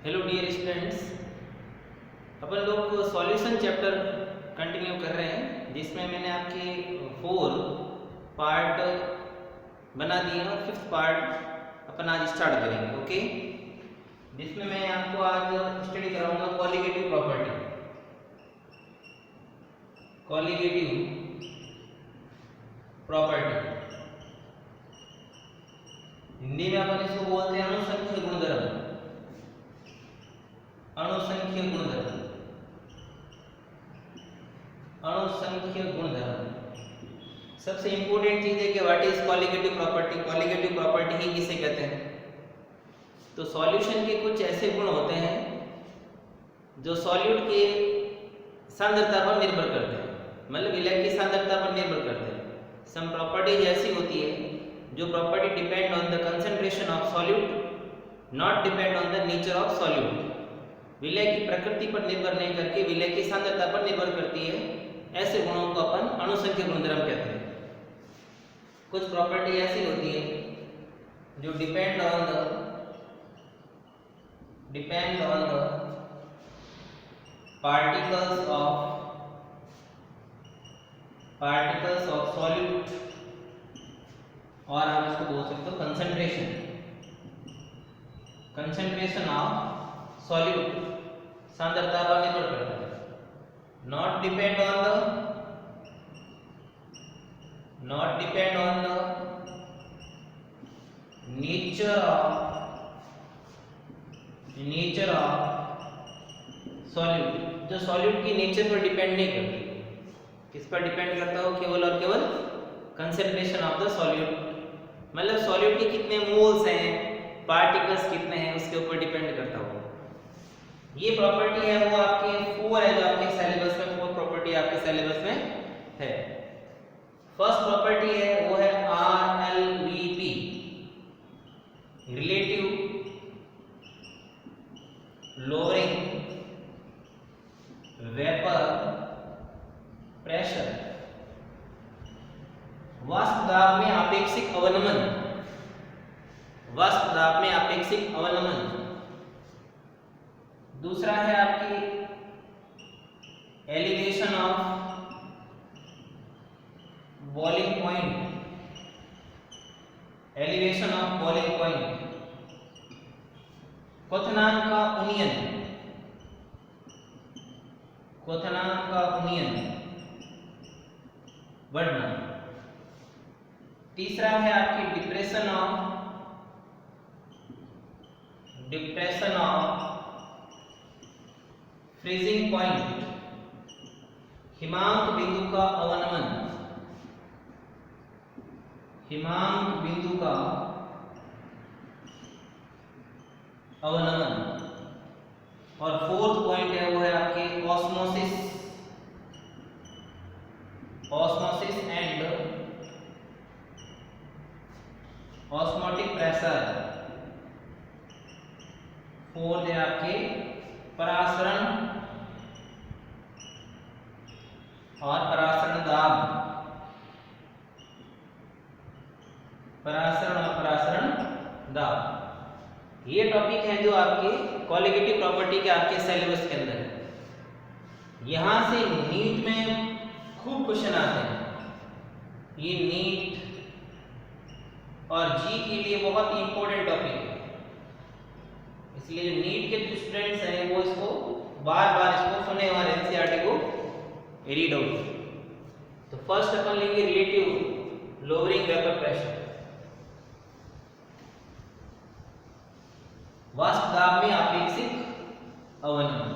Hello dear students, अपन लोग solution chapter continue कर रहे हैं जिसमें मैंने आपके 4 पार्ट बना दिए और 5th पार्ट अपन आज स्टार्ट करेंगे। ओके, जिसमें मैं आपको आज स्टडी कराऊंगा colligative property. Colligative property Hindi में अपन इसको बोलते हैं अनुसंख्य गुणधर्म। अणुसंख्य गुणधर्म, अणुसंख्य गुणधर्म। सबसे इंपॉर्टेंट चीज है कि what is colligative property. Colligative property ही किसे कहते हैं? तो सॉल्यूशन के कुछ ऐसे गुण होते हैं जो सॉल्यूट के सांद्रता पर निर्भर करते हैं, मतलब विलय की सांद्रता पर निर्भर करते हैं। सम प्रॉपर्टीज ऐसी होती है जो property depend on the concentration of solute, not depend on the nature of solute. विलय की प्रकृति पर निर्भर नहीं करके विलय की सांद्रता पर निर्भर करती है। ऐसे गुणों को अपन अणुसंख्य गुणधर्म कहते हैं। कुछ प्रॉपर्टी ऐसी होती है जो depend on the particles of solute, और आप इसको बोल सकते हो कंसंट्रेशन ऑफ सॉल्यूट, सांद्रता पर निर्भर करता है। Not depend on the nature of solute, जो सॉल्यूट की नेचर पर डिपेंड नहीं करती। किस पर डिपेंड करता हो? केवल और केवल कंसंट्रेशन ऑफ द सॉल्यूट, मतलब सॉल्यूट के कितने मोल्स हैं, पार्टिकल्स कितने हैं, उसके ऊपर डिपेंड करता हो। ये प्रॉपर्टी है वो आपके 4 है जो आपके सिलेबस में 4 प्रॉपर्टी आपके सिलेबस में है। फर्स्ट प्रॉपर्टी है वो है RLVP, relative lowering vapour pressure. वाष्प दाब में आपेक्षिक अवनमन, वाष्प दाब में आपेक्षिक अवनमन। दूसरा है आपकी elevation of boiling point, elevation of boiling point. क्वथनांक का उन्नयन, क्वथनांक का उन्नयन बढ़ना। तीसरा है आपकी डिप्रेशन ऑफ फ्रीजिंग पॉइंट, हिमांक बिंदु का अवनमन, हिमांक बिंदु का अवनमन। और 4th पॉइंट है वो है आपके osmosis and osmotic pressure. 4th है आपके परासरण और परासरण दाब, परासरण और परासरण दाब। ये टॉपिक है जो आपके कॉलिगेटिव प्रॉपर्टी के आपके सिलेबस के अंदर है। यहां से नीट में खूब क्वेश्चन आते हैं। ये नीट और जी के लिए बहुत ही इंपॉर्टेंट टॉपिक है, इसलिए नीट के जो स्टूडेंट्स हैं वो इसको बार-बार इसको सुने और एनसीईआरटी को रीड आउट। तो फर्स्ट अपन लेंगे रिलेटिव लोअरिंग वेपर प्रेशर। वाष्प दाब में आपेक्षिक अवनमन।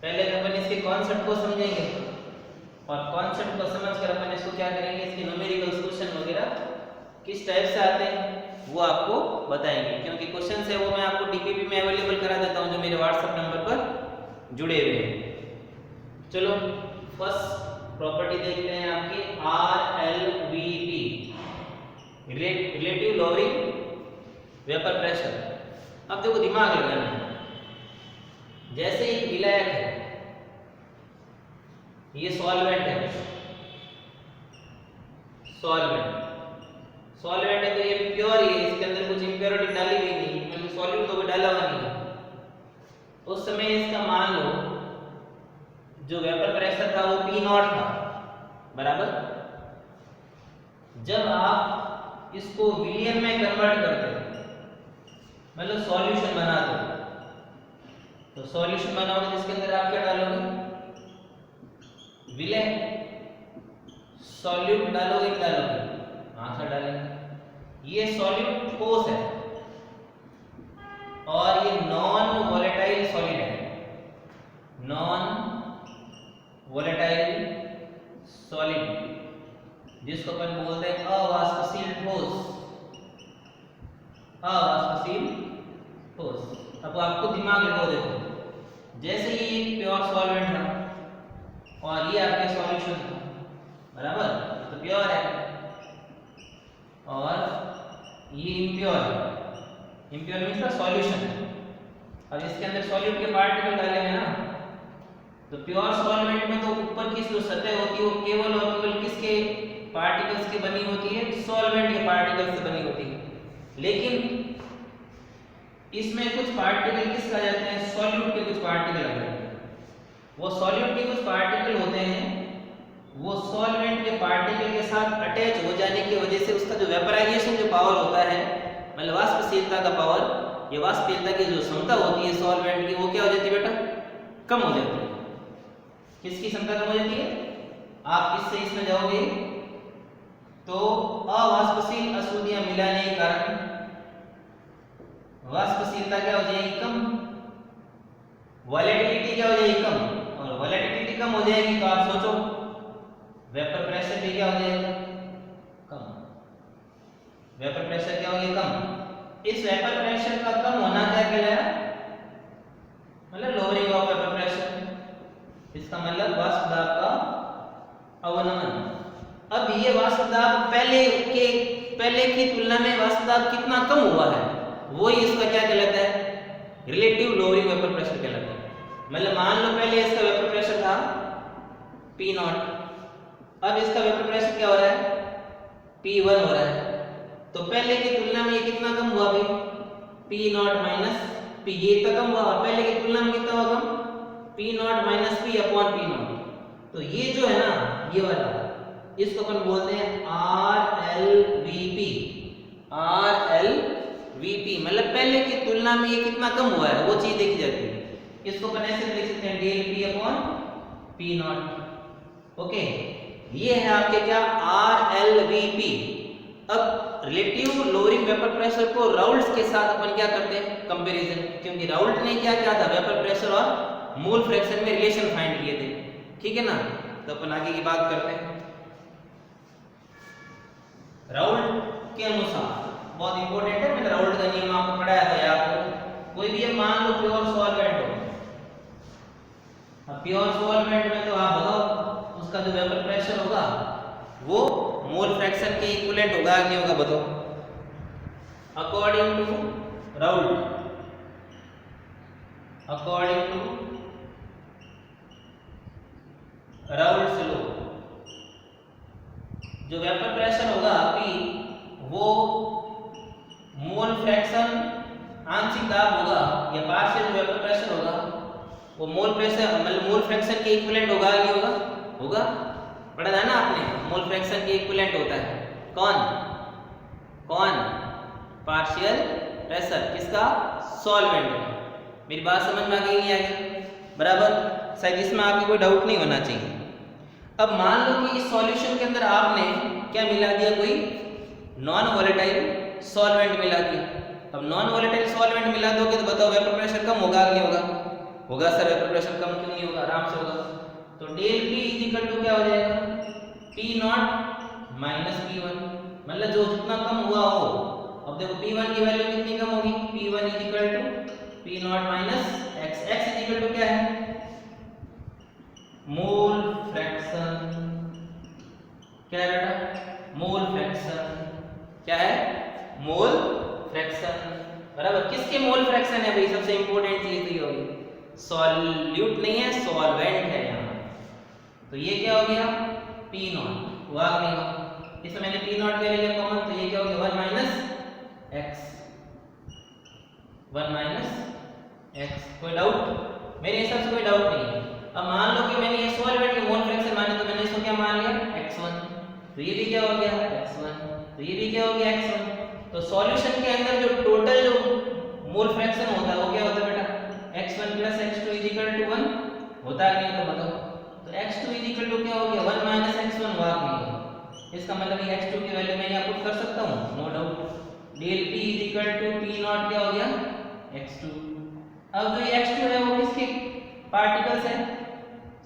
पहले अपन इसके कॉन्सेप्ट को समझेंगे और कॉन्सेप्ट को समझकर अपन इसको क्या करेंगे, इसके न्यूमेरिकल सॉल्यूशन वगैरह किस टाइप से आते हैं वो आपको बताएंगे, क्योंकि क्वेश्चन है वो मैं आपको डीपीपी में अवेलेबल करा देता हूं जो मेरे व्हाट्सएप नंबर पर जुड़े हुए हैं। चलो फर्स्ट प्रॉपर्टी देखते हैं आपकी RLVP, relative lowering vapour pressure. अब देखो दिमाग लगाना है। जैसे एक विलायक है, ये सॉल्वेंट है, सॉल्वेंट है तो ये प्योर ही है, इसके अंदर कुछ इंप्योरिटी डाली हुई नहीं, मतलब सॉल्यूट तो डाला हुआ नहीं है। उस समय इसका मान लो जो वेपर प्रेशर था वो पी नॉट था, बराबर। जब आप इसको विलियन में कन्वर्ट करते हो, मतलब सॉल्यूशन बनाते हो, तो सॉल्यूशन बनाओगे जिसके अंदर आप क्या डालोगे, विलय, सॉल्यूट डालोगे कि डालोगे, हाँ सर डालेंगे। ये सॉल्यूट ठोस है और ये नॉन वोलेटाइल सॉलिड है, नॉन वोलेटाइल सॉलिड, जिसको अपन बोलते हैं अवाष्पशील ठोस, अवाष्पशील ठोस। अब आपको दिमाग लगाओ, देखो जैसे ये एक प्योर सॉल्वेंट था और ये आपके सॉल्यूशन था, बराबर, तो प्योर है, और ये इम्प्योर है, इम्प्योर मीन्स का सॉल्यूशन है। अब इसके अंदर सॉल्यूट के पार्टिकल डालेंगे ना, तो प्योर सॉल्वेंट में तो ऊपर की जो सतह होती है वो केवल और केवल किसके पार्टिकल्स की बनी होती है, सॉल्वेंट के पार्टिकल्स से बनी होती है। लेकिन इसमें कुछ पार्टिकल किसके आ जाते हैं, सॉल्यूट के कुछ पार्टिकल आ जाते हैं। वो सॉल्यूट के कुछ पार्टिकल होते हैं, वो सॉल्वेंट के पार्टिकल के साथ अटैच हो जाने की वजह से उसका जो वेपराइजेशन जो पावर होता है, मतलब वाष्पशीलता का पावर, ये वाष्पशीलता की जो क्षमता होती है सॉल्वेंट की, वो क्या हो जाती है बेटा, कम हो जाती है। किसकी क्षमता कम हो जाती है, आप इससे इसमें जाओगे तो अवाष्पशील अशुद्धियां मिलाने के कारण वाष्पशीलता क्या हो जाएगी, कम, वॉलेटिलिटी क्या हो जाएगी, कम, और वॉलेटिलिटी कम हो जाएगी तो आप सोचो वेपर प्रेशर भी क्या हो जाएगा, कम। वेपर प्रेशर क्या हो गया, कम। इस वेपर प्रेशर का कम होना क्या कहलाया, मतलब लोअरिंग ऑफ वेपर प्रेशर, इसका मतलब वाष्प दाब का अवनमन। अब ये वाष्प दाब पहले की तुलना में वाष्प दाब कितना कम हुआ है, वो ही इसका क्या कहलाता है, रिलेटिव लोअरिंग वेपर प्रेशर कहलाता है। मतलब मान लो पहले इसका वेपर प्रेशर था P नॉट, अब इसका वेपर प्रेशर क्या हो रहा है, P1 हो रहा है, तो पहले की तुलना में ये कितना कम हुआ भाई, P नॉट माइनस P, ये इतना कम हुआ, पहले की तुलना में कितना हुआ कम, P not minus P upon P not. तो ये जो है ना, ये वाला, इसको अपन बोलते हैं RLVP, RLVP, मतलब पहले की तुलना में ये कितना कम हुआ है वो चीज देखी जाती है। इसको अपन ऐसे लिख सकते हैं del P upon P not, okay. ये है आपके क्या, RLVP। अब रिलेटिव लोअरिंग वेपर प्रेशर को राउल्ट के साथ अपन क्या करते हैं, कंपैरिजन, क्योंकि राउल्ट ने क्या किया था, वेपर प्रेशर और मोल फ्रैक्शन में रिलेशन फाइंड किए थे, ठीक है ना। तो अपन आगे की बात करते हैं। राउल्ट के अनुसार बहुत इंपॉर्टेंट है, मैंने राउल्ट का नियम आपको पढ़ाया था याद करो। कोई भी मान लो प्योर सॉल्वेंट हो, अब प्योर सॉल्वेंट में तो आप बताओ उसका जो वेपर प्रेशर होगा वो मोल फ्रैक्शन के इक्विवेलेंट होगा नहीं होगा, बताओ। According to Raoult, according to Raoult's law, जो वेपर प्रेशर होगा P, वो मोल फ्रैक्शन आंशिक दाब होगा या पार्शियल वेपर प्रेशर होगा, वो मोल प्रेशर मतलब मोल फ्रैक्शन के इक्विवेलेंट होगा नहीं होगा, होगा, पढ़ा था ना आपने, मोल फ्रैक्शन के इक्विवेलेंट होता है कौन, कौन, पार्शियल प्रेशर, किसका, सॉल्वेंट का। मेरी बात समझ में आ गई नहीं आ गई, बराबर, शायद इसमें आपको कोई डाउट नहीं होना चाहिए। अब मान लो कि इस सॉल्यूशन के अंदर आपने क्या मिला दिया, कोई नॉन वोलेटाइल सॉल्वेंट मिला दिया। अब नॉन वोलेटाइल सॉल्वेंट मिला दोगे तो बताओ वेपर प्रेशर कम होगा नहीं होगा, होगा सर, वेपर प्रेशर कम क्यों नहीं होगा, आराम से होगा। तो del P is equal to क्या हो जाएगा, P नॉट माइनस P1, मतलब जो जितना कम हुआ हो। अब देखो P1 की वैल्यू कितनी कम होगी, P1 is equal to P not minus x, x is equal to क्या है, मोल फ्रैक्शन, क्या है बेटा, मोल फ्रैक्शन, क्या है, मोल फ्रैक्शन, बराबर। किसके मोल फ्रैक्शन है भाई, सबसे इंपॉर्टेंट चीज तो ये होगी, सॉल्यूट नहीं है, सॉल्वेंट है यहाँ। तो ये क्या हो गया, P नॉट हुआ नहीं हुआ, इसमें मैंने P नॉट ले लिया कॉमन, तो ये क्या हो गया 1 माइनस x, 1 माइनस x। कोई डाउट? मेरे हिसाब से कोई डाउट नहीं है। अब मान लो कि मैंने ये सॉल्वेंट के मोल फ्रैक्शन माने तो मैंने इसको क्या मान लिया x1, तो ये भी क्या हो गया x1, तो ये भी क्या हो गया x1। तो सॉल्यूशन के अंदर जो टोटल जो मोल फ्रैक्शन होता है वो क्या होता है बेटा x1 + x2 = 1 होता है नहीं तो बताओ। तो x2 = क्या हो गया 1 - x1 हुआ नहीं। इसका मतलब ये x2 की वैल्यू मैं यहां पुट कर सकता हूं, no doubt. del p = p0 क्या हो गया x2। अब जो ये x2 है वो किसके पार्टिकल्स है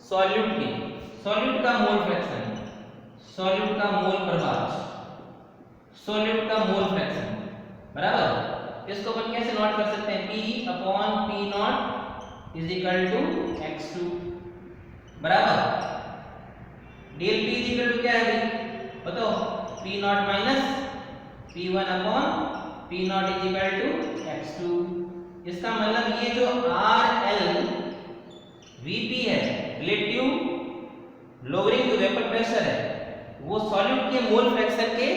सॉल्यूट के, सॉल्यूट का मोल फ्रैक्शन, सॉल्यूट का मोल प्रभाव, सॉल्यूट का मोल फ्रैक्शन बराबर। इसको अपन कैसे नोट कर सकते हैं p/p0 = x2 बराबर। del p = क्या है भाई बताओ p0 - p1/p0 = x2। इसका मतलब ये जो RL Vp है रिलेटिव लोअरिंग जो वेपर प्रेशर है वो सॉल्यूट के मोल फ्रैक्शन के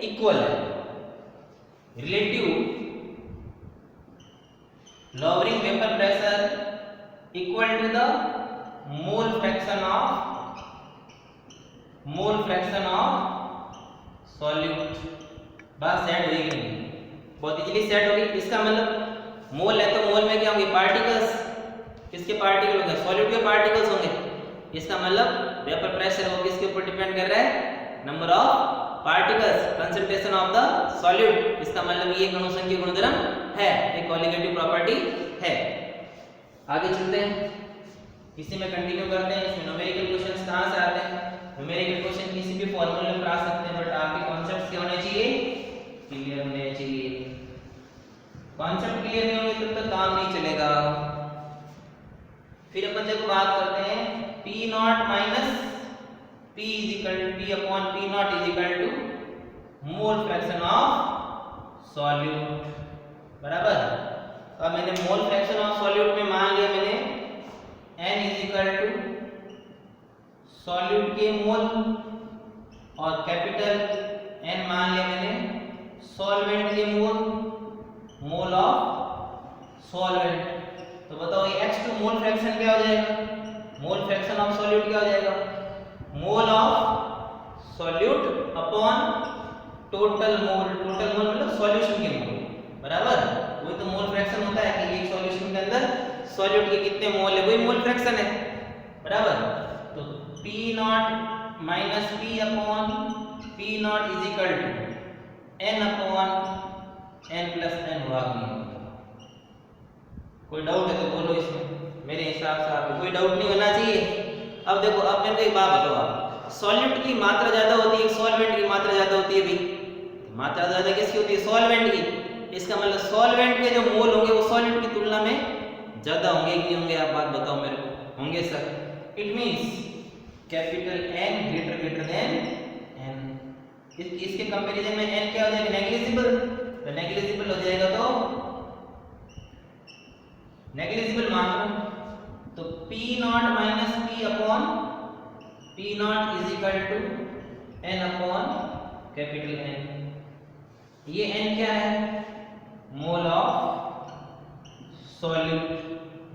इक्वल है। Relative lowering vapour pressure equal to the mole fraction of solute. बात सेट हो गई नहीं, बहुत इजीली सेट हो गई। इसका मतलब मोल है तो मोल में क्या होंगे पार्टिकल्स, किसके पार्टिकल होंगे सॉल्यूट के पार्टिकल्स होंगे। इसका मतलब वेपर प्रेशर वो किसके ऊपर डिपेंड कर रहा है number of particles, concentration of the solute. इसका मतलब ये अणुसंख्यीय गुणधर्म है, एक कॉलिगेटिव प्रॉपर्टी है। आगे चलते हैं, इसी में कंटिन्यू करते हैं। इसमें न्यूमेरिकल क्वेश्चंस कहां से आते हैं, न्यूमेरिकल क्वेश्चन किसी भी फॉर्मूले में आ सकते हैं, बट आपके कॉन्सेप्ट्स क्या होने चाहिए क्लियर होने चाहिए। कॉन्सेप्ट क्लियर नहीं होंगे तब तक काम नहीं चलेगा। फिर अपन देखो बात करते हैं p0 - p/p0 = mole fraction of solute बराबर। अब मैंने मोल फ्रैक्शन ऑफ सॉल्यूट में मान लिया मैंने n सॉल्यूट के मोल और कैपिटल N मान लिया मैंने सॉल्वेंट के मोल ऑफ सॉल्वेंट। तो बताओ ये x2 मोल फ्रैक्शन क्या हो जाएगा, मोल फ्रैक्शन ऑफ सॉल्यूट क्या हो जाएगा mole of solute upon total mole. Total mole मतलब सॉल्यूशन के मोल बराबर। वही तो मोल फ्रैक्शन होता है कि एक सॉल्यूशन के अंदर सॉल्यूट के कितने मोल है, वही मोल फ्रैक्शन है बराबर। तो p0 - p/p0 = n/n भाग में। कोई डाउट है तो बोलो इसमें, मेरे हिसाब से आपको कोई डाउट नहीं होना चाहिए। अब देखो अब मेरे को एक बात बताओ, आप सॉल्यूट की मात्रा ज्यादा होती है सॉल्वेंट की मात्रा ज्यादा होती है भाई, मात्रा ज्यादा किसकी होती है सॉल्वेंट की। इसका मतलब सॉल्वेंट के जो मोल होंगे वो सॉल्यूट की तुलना में ज्यादा होंगे कि नहीं होंगे, आप बात बताओ मेरे को। होंगे sir, it means capital N greater than N। इसके कंपैरिजन में N क्या हो जाएगा नेग्लिजिबल, तो नेग्लिजिबल हो जाएगा तो नेग्लिजिबल मान लो तो p0 - p/p0 = n/N। ये N क्या है मोल ऑफ सॉल्यूट,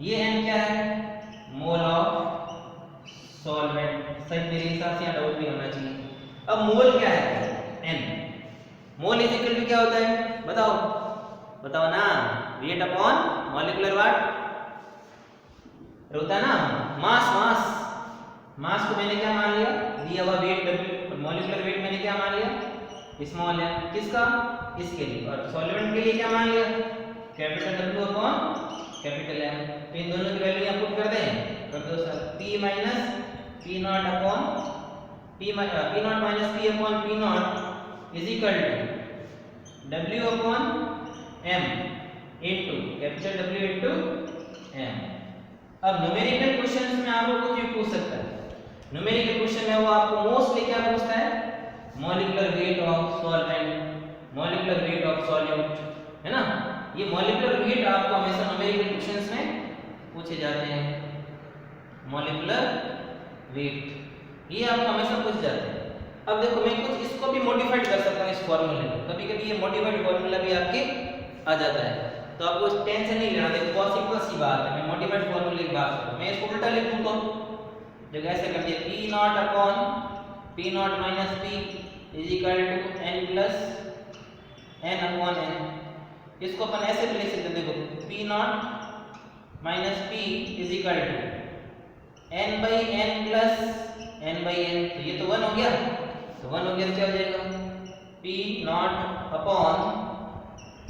ये N क्या है मोल ऑफ सॉल्वेंट। सही मेरे हिसाब से यहाँ डाउट नहीं होना चाहिए। अब मोल क्या है N, मोल इक्वल टू क्या होता है बताओ बताओ ना, वेट अपॉन मॉलिक्यूलर वाट होता है ना, मास को मैंने क्या मान लिया दिया हुआ वेट W, मॉलिक्यूलर वेट मैंने क्या मान लिया स्मॉल m किसका इसके लिए, और सॉल्वेंट के लिए क्या मान लिया capital W upon capital M। तो इन दोनों की वैल्यू यहां पुट कर दें, कर दो sir p - p0 upon p0 - p/p0 = W upon M into capital W into M। अब न्यूमेरिकल क्वेश्चंस में आपको कुछ भी पूछ सकता है। न्यूमेरिकल क्वेश्चन है वो आपको मोस्टली क्या पूछता है molecular weight of solvent, molecular weight of solute, है ना। ये मॉलिक्यूलर वेट आपको हमेशा न्यूमेरिकल क्वेश्चंस में पूछे जाते हैं। मॉलिक्यूलर वेट ये आपको हमेशा पूछ जाते हैं। अब देखो मैं कुछ इसको भी मॉडिफाइड कर सकता हूँ इस फॉर्मूले में, कभी कभी ये मॉडिफाइड फॉर्मूला भी आपके आ जाता है। तो आपको टेंशन नहीं लेना। देखो बहुत सिंपल सी बात है, मैं मॉडिफाइड फॉर्मूले की बात करूं, मैं इसको उल्टा लिखूं तो जगह ऐसे कर दिया P naught upon P naught minus P is equal to N plus N upon N. इसको अपन ऐसे भी लिख सकते हैं, देखो P naught minus P is equal to N by N plus N by N. तो ये तो 1 हो गया, तो 1 हो गया तो क्या हो जाएगा P naught upon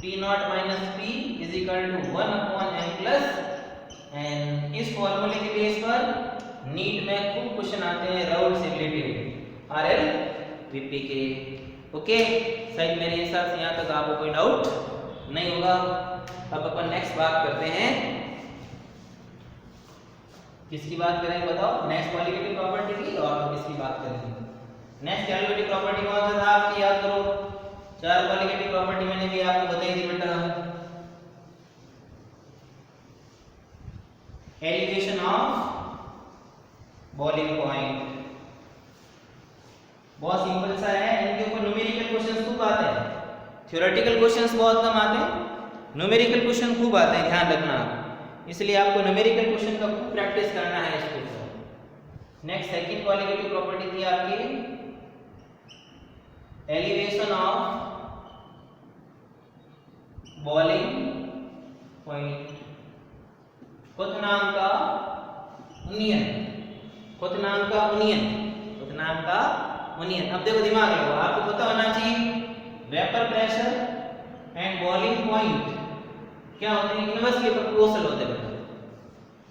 P naught minus P is equal to 1 upon N plus N. इस फॉर्मूले के बेस पर नीट में खूब क्वेश्चन आते हैं राउंड से रिलेटेड आरएल वीपी के। ओके, शायद मेरे हिसाब से यहाँ तक आपको कोई डाउट नहीं होगा। अब अपन नेक्स्ट बात करते हैं, किसकी बात करेंगे बताओ? नेक्स्ट क्वालिटेटिव प्रॉपर्टी की, और किसकी बात करेंगे? नेक्स्ट क्वालिटेटिव प्रॉपर्टी कौन सा था आपकी, याद करो। 4 क्वालिटेटिव प्रॉपर्टी मैंने भी आपको बताई थी बेटा। एलिवेशन ऑफ बॉइलिंग पॉइंट, बहुत सिंपल सा है। इनके ऊपर न्यूमेरिकल क्वेश्चंस खूब आते हैं, थ्योरेटिकल क्वेश्चंस बहुत कम आते हैं, न्यूमेरिकल क्वेश्चन खूब आते हैं, ध्यान रखना। इसलिए आपको न्यूमेरिकल क्वेश्चन का खूब प्रैक्टिस करना है इसके ऊपर। नेक्स्ट सेकंड क्वालिटेटिव प्रॉपर्टी थी आपकी एलिवेशन ऑफ बॉइलिंग पॉइंट, क्वथनांक का उन्नयन, क्वथनांक का उन्नयन, क्वथनांक का उन्नयन। अब देखो दिमाग लगाओ, आपको पता होना चाहिए vapour pressure and boiling point क्या होते हैं, इनवर्सली प्रोपोर्शनल होते हैं,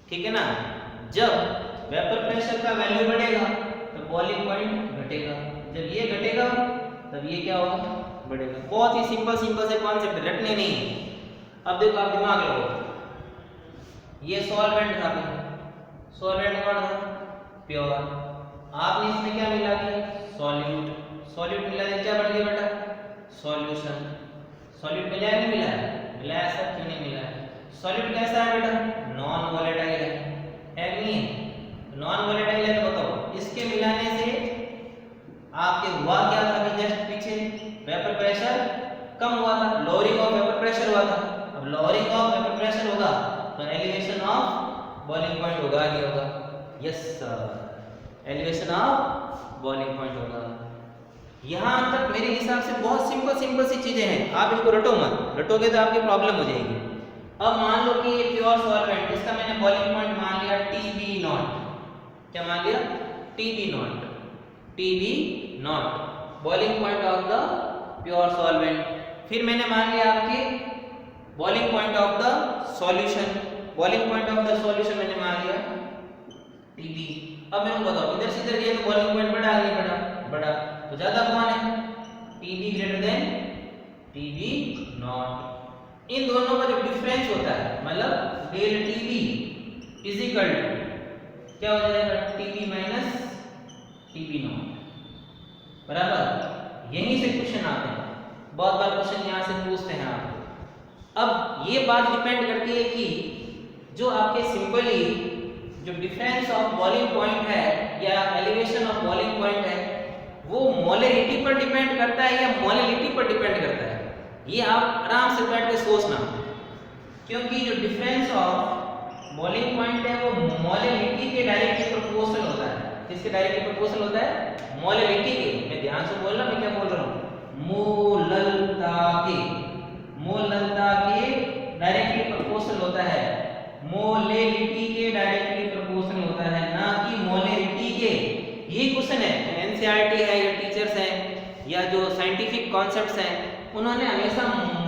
ठीक है ना। जब वेपर प्रेशर का वैल्यू बढ़ेगा तो बॉइलिंग पॉइंट घटेगा, जब ये घटेगा तब ये क्या होगा, बढ़ेगा। बहुत ही सिंपल से कॉन्सेप्ट, रटने नहीं है। अब देखो आप दिमाग लगाओ, ये सॉल्वेंट था, सॉल्वेंट कौन था, प्योर। आपने इसमें क्या मिला दिया, सॉल्यूट, सॉल्यूट मिला दिया, क्या बन गया बेटा, सॉल्यूशन। सॉल्यूट मिला है, नहीं मिला है, मिला है, सब क्यों नहीं मिला है। सॉल्यूट कैसा है बेटा, नॉन वोलेटाइल है नहीं है। नॉन वोलेटाइल है तो बताओ इसके मिलाने से आपके हुआ क्या था, अभी जस्ट पीछे वेपर प्रेशर कम हुआ था, लोअरिंग ऑफ वेपर प्रेशर हुआ था। अब लोअरिंग ऑफ वेपर प्रेशर होगा तो एलिवेशन ऑफ बॉइलिंग पॉइंट होगा, नहीं होगा? Yes sir, elevation of boiling point होगा। यहाँ तक मेरे हिसाब से बहुत सिंपल सी चीजें हैं, आप इनको रटो मत, रटोगे तो आपकी प्रॉब्लम हो जाएगी। अब मान लो कि ये प्योर सॉल्वेंट, इसका मैंने बॉइलिंग पॉइंट मान लिया TB नॉट, क्या मान लिया, TB not, TB not, boiling point of the pure solvent. फिर मैंने मान लिया आपके boiling point of the solution, boiling point of the solution मैंने मान लिया TB। अब मेरे को बताओ इधर से इधर ये तो बॉइलिंग पॉइंट बड़ा नहीं बड़ा, बड़ा तो ज्यादा कौन है, TB greater than TB naught. इन दोनों का जो डिफरेंस होता है, मतलब del TB is equal to क्या हो जाएगा, TB माइनस TB नॉट, बराबर। यहीं से क्वेश्चन आते हैं, बहुत बार क्वेश्चन यहाँ से पूछते हैं आपको। अब ये बात डिपेंड करती है कि जो आपके सिंपली जो डिफरेंस ऑफ बॉइलिंग पॉइंट है या एलिवेशन ऑफ बॉइलिंग पॉइंट है वो मोलरिटी पर डिपेंड करता है या मोलिलिटी पर डिपेंड करता है, ये आप आराम से बैठ के सोचना। क्योंकि जो डिफरेंस ऑफ बॉइलिंग पॉइंट है वो मोलिलिटी के डायरेक्टली प्रोपोर्शनल होता है। किसके डायरेक्टली प्रोपोर्शनल होता है, मोलिलिटी के। मैं ध्यान से बोल रहा हूं, मैं क्या बोल रहा हूं, मोललता के, मोललता के डायरेक्टली प्रोपोर्शनल होता है, मोलिलिटी के डायरेक्टली प्रोपोर्शनल होता है, ना कि मोलिलिटी के। ये क्वेश्चन है एनसीईआरटी है या टीचर्स हैं या जो साइंटिफिक कॉन्सेप्ट्स हैं उन्होंने हमेशा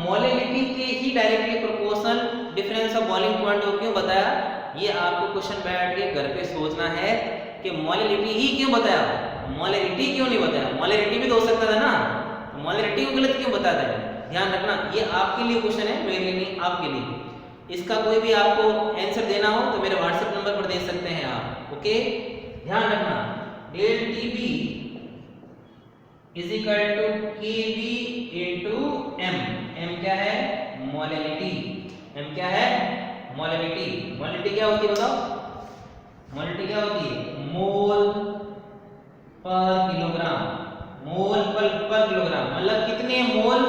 मोलिलिटी के ही directly proportional difference of boiling point को क्यों बताया, ये आपको क्वेश्चन बैठ के घर पे सोचना है कि मोलिलिटी ही क्यों बताया, मोलिलिटी क्यों नहीं बताया। मोलिलिटी भी तो हो सकता था ना, मोलिलिटी को गलत क्यों बताता है, ध्यान रखना। ये आपके लिए क्वेश्चन है, मेरे लिए नहीं, आपके लिए। इसका कोई भी आपको आंसर देना हो तो मेरे व्हाट्सएप नंबर पर दे सकते हैं आप, ओके। ध्यान रखना del TB is equal to KB into M। M क्या है, मोलिलिटी। M क्या है, मोलिलिटी। मोलिलिटी क्या होती है बताओ, मोलिलिटी क्या होती है, मोल पर किलोग्राम, मोल पर किलोग्राम, मतलब कितने मोल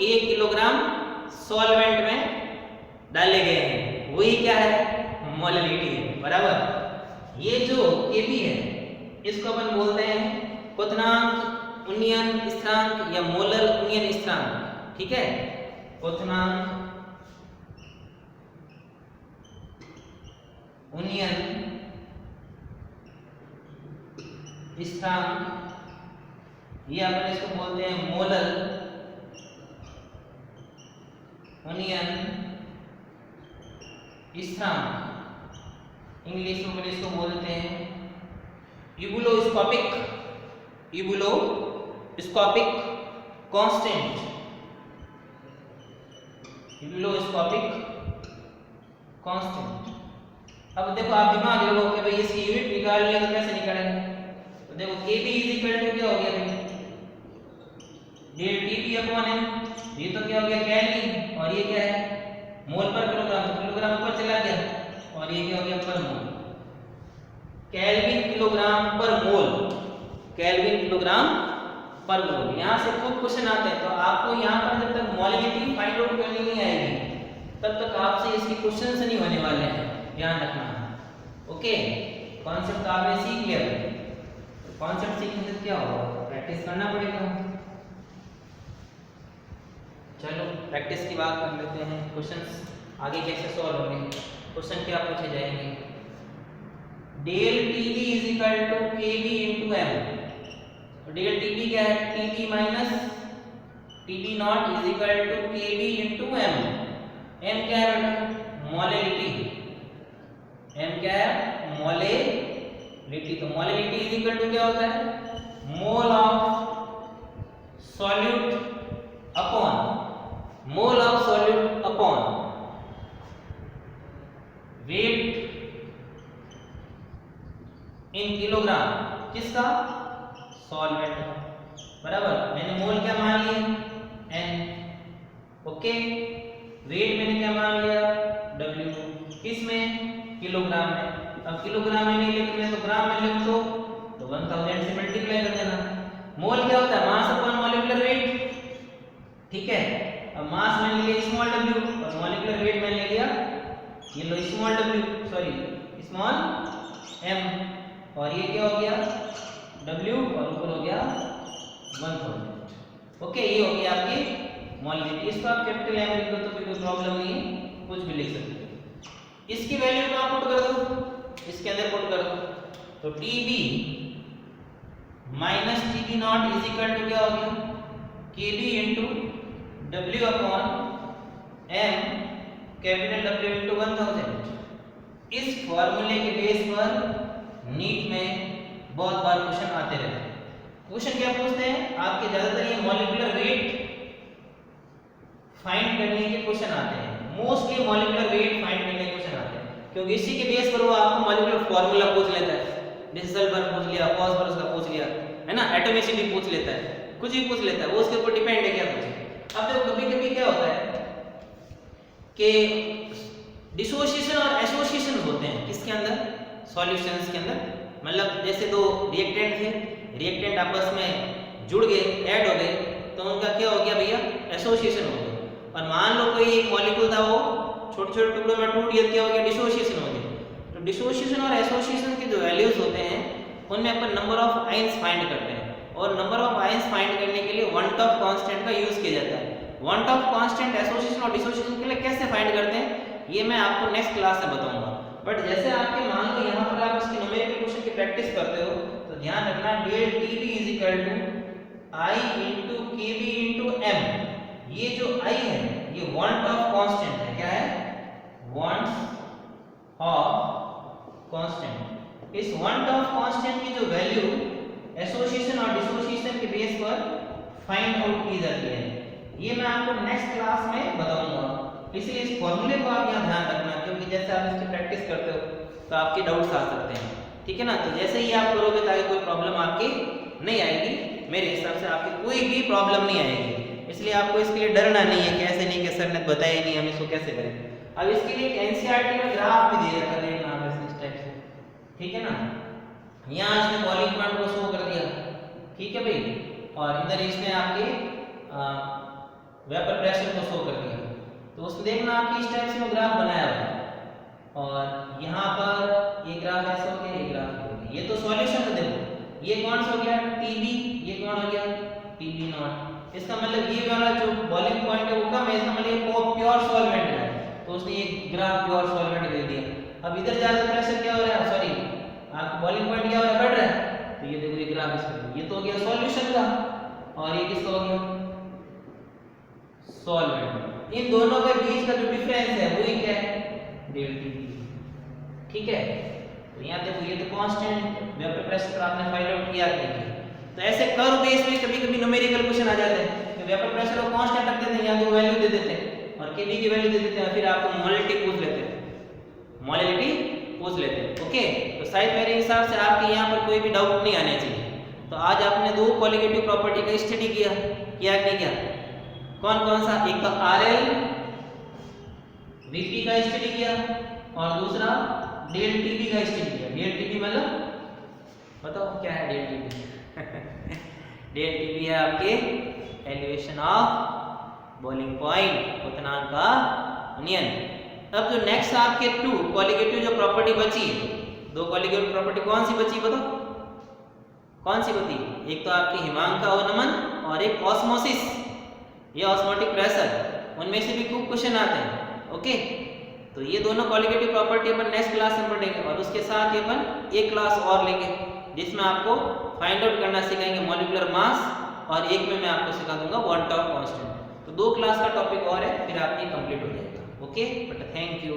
1 किलोग्राम सॉल्वेंट में डाले गए हैं वही क्या है, मोलैलिटी है, बराबर। ये जो Kb है इसको अपन बोलते हैं क्वथनांक, उन्नयन स्थिरांक या मोलर उन्नयन स्थिरांक, ठीक है। क्वथनांक, उन्नयन स्थिरांक, ये अपन इसको बोलते हैं मोलर उन्नयन स्थिरांक। इंग्लिश में इसको बोलते हैं इबुलोस्कोपिक कांस्टेंट, इबुलोस्कोपिक कांस्टेंट। अब देखो आप दिमाग लगाओ कि भाई इसकी यूनिट निकालनी है तो कैसे निकालेंगे। तो देखो Kb क्या हो गया भाई, डेल Tb अपॉन m, ये तो क्या हो गया केल्विन, और ये क्या है मोल पर किलोग्राम, तो किलोग्राम ऊपर चला गया, और ये क्या हो गया पर मोल, केल्विन किलोग्राम पर मोल, केल्विन किलोग्राम पर मोल। यहाँ से खूब क्वेश्चन आते हैं, तो आपको यहाँ पर जब तक मोलैलिटी फाइंड आउट करनी नहीं आएगी तब तक आपसे इसकी क्वेश्चंस नहीं होने वाले हैं, ध्यान रखना। ओके, कॉन्सेप्ट आपने सीख लिया, कॉन्सेप्ट सीखने से क्या होगा, प्रैक्टिस करना पड़ेगा। चलो प्रैक्टिस की बात कर लेते हैं, क्वेश्चंस आगे कैसे सॉल्व होंगे। क्वेश्चन क्या पूछे जाएंगे, del Tb is equal to Kb into m। तो डेल Tb क्या है, Tb minus Tb naught is equal to Kb into m। m क्या है बेटा, मोलैलिटी, m क्या है, मोलैलिटी। तो मोलैलिटी इज इक्वल टू क्या होता है, mole of solute upon, mole of solute upon weight in kilogram, किसका, सॉल्वेंट, बराबर। मैंने मोल क्या मान लिए n, ओके, वेट मैंने क्या मान लिया w, किसमें, किलोग्राम में। अब किलोग्राम में नहीं लेकिन मैं तो ग्राम में लिखूं तो 1000 से मल्टीप्लाई कर देना। मोल क्या होता है, मास अपॉन मॉलिक्यूलर वेट, ठीक है। अब मास मैंने लिया स्मॉल w और मॉलिक्यूलर वेट मैंने लिया ये लो small w, sorry small m, और ये क्या हो गया w और ऊपर हो गया 1000। ओके, ये हो गया आपकी मोलैलिटी। इसको आप कैपिटल M लिख दो तो कोई प्रॉब्लम नहीं है, कुछ भी लिख सकते हो। इसकी वैल्यू को आप पुट कर दो, इसके अंदर पुट कर दो, तो Tb minus Tb naught is equal to क्या हो गया, Kb into W upon M, capital W into 1000। इस फॉर्मूले के बेस पर नीट में बहुत बार क्वेश्चन आते रहते हैं। क्वेश्चन क्या पूछते हैं आपके, ज्यादातर ये मॉलिक्यूलर वेट फाइंड करने के क्वेश्चन आते हैं, मोस्टली मॉलिक्यूलर वेट फाइंड करने के क्वेश्चन आते हैं, क्योंकि इसी के बेस पर वो आपको मॉलिक्यूलर फार्मूला पूछ लेता है, जैसे सल्फर पूछ लिया, फास्फोरस का पूछ लिया, है ना, एटॉमिसिटी पूछ लेता है, कुछ भी पूछ लेता है, वो उसके ऊपर डिपेंड है क्या पूछे। अब देखो कभी-कभी क्या होता है कि डिसोसिएशन और एसोसिएशन होते हैं किसके अंदर, सॉल्यूशंस के अंदर। मतलब जैसे दो रिएक्टेंट थे, रिएक्टेंट आपस में जुड़ गए, ऐड हो गए, तो उनका क्या हो गया भैया, एसोसिएशन हो गया। और मान लो कोई एक मॉलिक्यूल था वो छोटे-छोटे टुकड़ों में टूट गया, क्या हो गया, डिसोसिएशन हो गया। तो डिसोसिएशन और एसोसिएशन के जो वैल्यूज होते हैं उनमें अपन नंबर ऑफ आयंस फाइंड करते हैं, और नंबर ऑफ आयंस फाइंड करने के लिए वन ऑफ कांस्टेंट का यूज किया जाता है। वन ऑफ कांस्टेंट एसोसिएशन और डिसोसिएशन के लिए कैसे फाइंड करते हैं ये मैं आपको नेक्स्ट क्लास में बताऊंगा। बट जैसे आपके मान लो यहाँ पर आप इसके न्यूमेरिकल क्वेश्चन की प्रैक्टिस करते हो तो ध्यान रखना del Tb is equal to I into Kb into m। ये जो I है ये वन ऑफ कांस्टेंट है, क्या है, वन ऑफ कांस्टेंट। इस वन ऑफ कांस्टेंट की जो वैल्यू एसोसिएशन और डिसोसिएशन के बेस पर फाइंड आउट की जाती है, ये मैं आपको नेक्स्ट क्लास में बताऊंगा। इसलिए इस फॉर्मूले को आप यहाँ ध्यान रखना, क्योंकि जैसे आप इसकी प्रैक्टिस करते हो तो आपके डाउट्स आ सकते हैं, ठीक है ना। तो जैसे ही आप करोगे ताकि कोई प्रॉब्लम आपकी नहीं आएगी, मेरे हिसाब से आपकी कोई भी प्रॉब्लम नहीं आएगी। इसलिए आपको इसके लिए डरना नहीं है कि ऐसे नहीं कि सर ने बताया नहीं, हम इसको कैसे करें। अब इसके लिए एनसीईआरटी में ग्राफ भी दे रखा है, देखना आप इस टाइप से, ठीक है ना। यहाँ इसने बॉइलिंग पॉइंट को शो कर दिया, ठीक है भाई, और इधर इसने आपके वेपर प्रेशर को शो कर दिया। तो उसमें देखना आपकी इस टाइप से वो ग्राफ बनाया हुआ है और यहाँ पर ये ग्राफ ऐसा हो गया, ये ग्राफ हो गया। ये तो सॉल्यूशन है, देखो ये कौन सा हो गया TB, ये कौन हो गया TB नॉट। इसका मतलब ये वाला जो बॉइलिंग पॉइंट है वो कम है, इसका मतलब ये प्योर सॉल्वेंट है, तो उसने ये ग्राफ प्योर सॉल्वेंट दे दिया। अब इधर ज्यादा प्रेशर क्या हो रहा है, सॉरी आपका बॉइलिंग पॉइंट क्या हो रहा है, बढ़ रहा है, तो ये देखो ये ग्राफ इसका, ये तो हो गया सॉल्यूशन का और ये किसका हो गया सॉल्वेंट। इन दोनों के बीच का जो डिफरेंस है वही क्या है डेल टी। ठीक है, तो यहाँ देखो ये तो कांस्टेंट वेपर प्रेशर आपने फाइंड आउट किया नहीं। तो ऐसे कर्व बेस में कभी कभी न्यूमेरिकल क्वेश्चन आ जाते हैं कि वेपर प्रेशर को कांस्टेंट रख देते हैं या तो वैल्यू दे देते हैं और केबी की वैल्यू दे देते हैं, फिर आपको मोलैलिटी पूछ लेते हैं, मोलैलिटी पूछ लेते हैं। ओके, तो शायद मेरे हिसाब से आपके यहाँ पर कोई भी डाउट नहीं आने चाहिए। तो आज आपने दो क्वालिटेटिव प्रॉपर्टी का स्टडी किया नहीं किया, कौन कौन सा, एक तो RL VP का स्टडी किया और दूसरा डेल TB का स्टडी किया। डेल TB मतलब बताओ क्या है डेल TB? डेल TB है आपके एलिवेशन ऑफ बॉइलिंग पॉइंट, क्वथनांक का अनियन। अब जो नेक्स्ट आपके टू क्वालिटेटिव जो प्रॉपर्टी बची, दो क्वालिटेटिव प्रॉपर्टी कौन सी बची बताओ, कौन सी बची? एक तो आपकी हिमांक का अवनमन और एक ऑस्मोसिस, ये ऑस्मोटिक प्रेशर, उनमें से भी खूब क्वेश्चन आते हैं। ओके, तो ये दोनों क्वालिटेटिव प्रॉपर्टी अपन नेक्स्ट क्लास में पढ़ेंगे और उसके साथ ही अपन एक क्लास और लेंगे जिसमें आपको फाइंड आउट करना सिखाएंगे मॉलिक्यूलर मास और एक में मैं आपको सिखा दूंगा वन टॉप कांस्टेंट। तो दो क्लास का टॉपिक और है, फिर आपकी कंप्लीट हो जाएगा। Okay, but thank you.